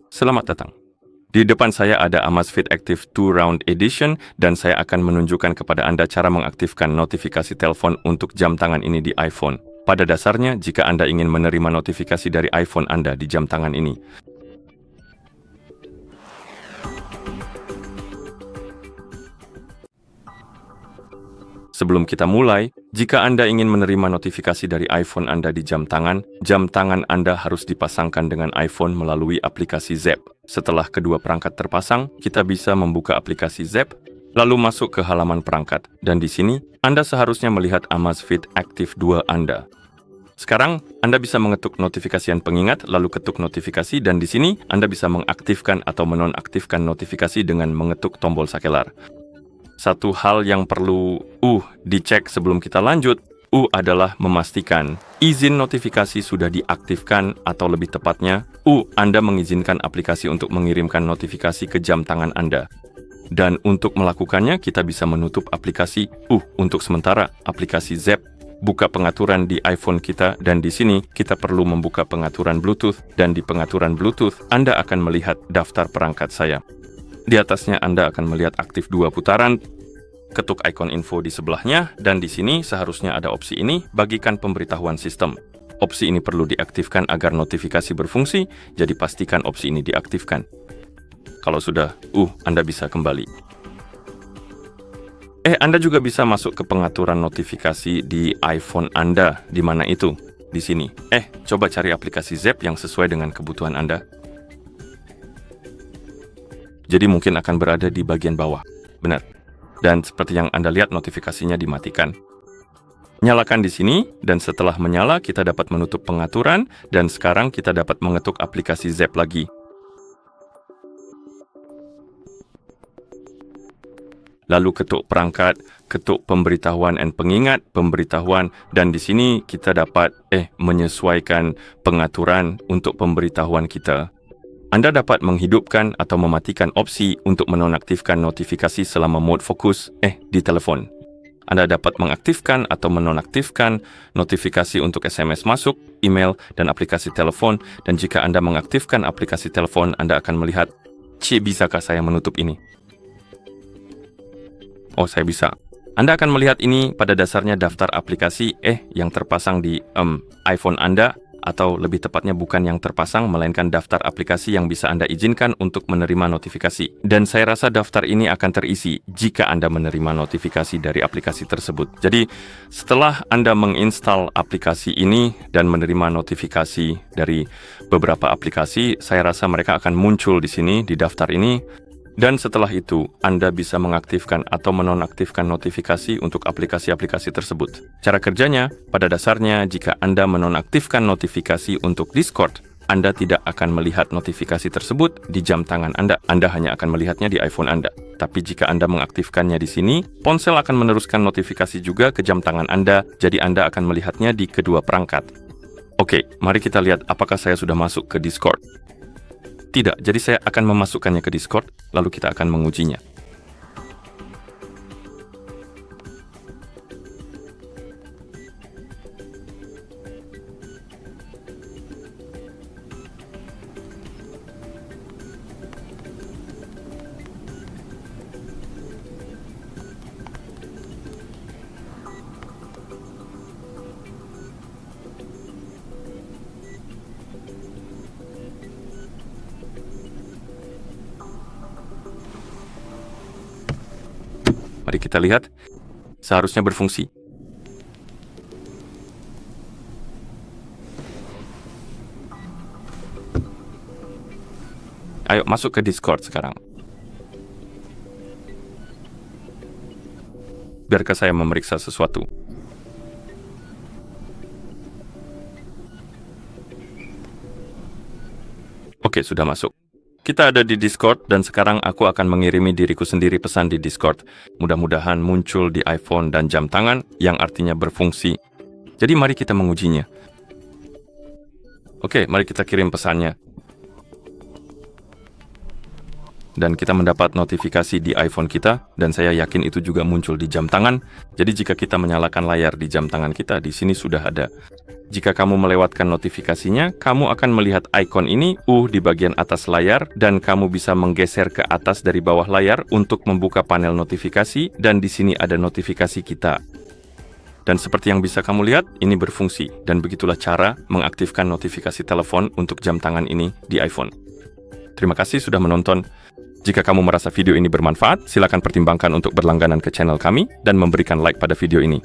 Selamat datang. Di depan saya ada Amazfit Active 2 Round Edition dan saya akan menunjukkan kepada Anda cara mengaktifkan notifikasi telepon untuk jam tangan ini di iPhone. Pada dasarnya, jika Anda ingin menerima notifikasi dari iPhone Anda di jam tangan ini, sebelum kita mulai, jika Anda ingin menerima notifikasi dari iPhone Anda di jam tangan Anda harus dipasangkan dengan iPhone melalui aplikasi Zap. Setelah kedua perangkat terpasang, kita bisa membuka aplikasi Zap, lalu masuk ke halaman perangkat. Dan di sini, Anda seharusnya melihat Amazfit Active 2 Anda. Sekarang, Anda bisa mengetuk notifikasian pengingat, lalu ketuk notifikasi, dan di sini Anda bisa mengaktifkan atau menonaktifkan notifikasi dengan mengetuk tombol sakelar. Satu hal yang perlu dicek sebelum kita lanjut, adalah memastikan izin notifikasi sudah diaktifkan atau lebih tepatnya, Anda mengizinkan aplikasi untuk mengirimkan notifikasi ke jam tangan Anda. Dan untuk melakukannya, kita bisa menutup aplikasi untuk sementara, aplikasi Zap, buka pengaturan di iPhone kita, dan di sini kita perlu membuka pengaturan Bluetooth, dan di pengaturan Bluetooth, Anda akan melihat daftar perangkat saya. Di atasnya Anda akan melihat aktif 2 putaran, ketuk ikon info di sebelahnya, dan di sini seharusnya ada opsi ini, bagikan pemberitahuan sistem. Opsi ini perlu diaktifkan agar notifikasi berfungsi, jadi pastikan opsi ini diaktifkan. Kalau sudah, Anda bisa kembali. Anda juga bisa masuk ke pengaturan notifikasi di iPhone Anda. Di mana itu? Di sini. Coba cari aplikasi Zap yang sesuai dengan kebutuhan Anda. Jadi mungkin akan berada di bagian bawah. Benar. Dan seperti yang Anda lihat, notifikasinya dimatikan. Nyalakan di sini, dan setelah menyala, kita dapat menutup pengaturan, dan sekarang kita dapat mengetuk aplikasi Zap lagi. Lalu ketuk perangkat, ketuk pemberitahuan dan pengingat, pemberitahuan, dan di sini kita dapat menyesuaikan pengaturan untuk pemberitahuan kita. Anda dapat menghidupkan atau mematikan opsi untuk menonaktifkan notifikasi selama mode fokus di telepon. Anda dapat mengaktifkan atau menonaktifkan notifikasi untuk SMS masuk, email, dan aplikasi telepon. Dan jika Anda mengaktifkan aplikasi telepon, Anda akan melihat, bisakah saya menutup ini? Saya bisa. Anda akan melihat ini pada dasarnya daftar aplikasi yang terpasang di iPhone Anda, atau lebih tepatnya bukan yang terpasang, melainkan daftar aplikasi yang bisa Anda izinkan untuk menerima notifikasi. Dan saya rasa daftar ini akan terisi jika Anda menerima notifikasi dari aplikasi tersebut. Jadi, setelah Anda menginstal aplikasi ini dan menerima notifikasi dari beberapa aplikasi, saya rasa mereka akan muncul di sini, di daftar ini. Dan setelah itu, Anda bisa mengaktifkan atau menonaktifkan notifikasi untuk aplikasi-aplikasi tersebut. Cara kerjanya, pada dasarnya, jika Anda menonaktifkan notifikasi untuk Discord, Anda tidak akan melihat notifikasi tersebut di jam tangan Anda. Anda hanya akan melihatnya di iPhone Anda. Tapi jika Anda mengaktifkannya di sini, ponsel akan meneruskan notifikasi juga ke jam tangan Anda, jadi Anda akan melihatnya di kedua perangkat. Oke, mari kita lihat apakah saya sudah masuk ke Discord. Tidak, jadi saya akan memasukkannya ke Discord, lalu kita akan mengujinya. Mari kita lihat, seharusnya berfungsi. Ayo masuk ke Discord sekarang. Biarkah saya memeriksa sesuatu. Oke, sudah masuk. Kita ada di Discord, dan sekarang aku akan mengirimi diriku sendiri pesan di Discord. Mudah-mudahan muncul di iPhone dan jam tangan, yang artinya berfungsi. Jadi mari kita mengujinya. Oke, mari kita kirim pesannya. Dan kita mendapat notifikasi di iPhone kita, dan saya yakin itu juga muncul di jam tangan. Jadi jika kita menyalakan layar di jam tangan kita, di sini sudah ada. Jika kamu melewatkan notifikasinya, kamu akan melihat ikon ini di bagian atas layar dan kamu bisa menggeser ke atas dari bawah layar untuk membuka panel notifikasi dan di sini ada notifikasi kita. Dan seperti yang bisa kamu lihat, ini berfungsi dan begitulah cara mengaktifkan notifikasi telepon untuk jam tangan ini di iPhone. Terima kasih sudah menonton. Jika kamu merasa video ini bermanfaat, silakan pertimbangkan untuk berlangganan ke channel kami dan memberikan like pada video ini.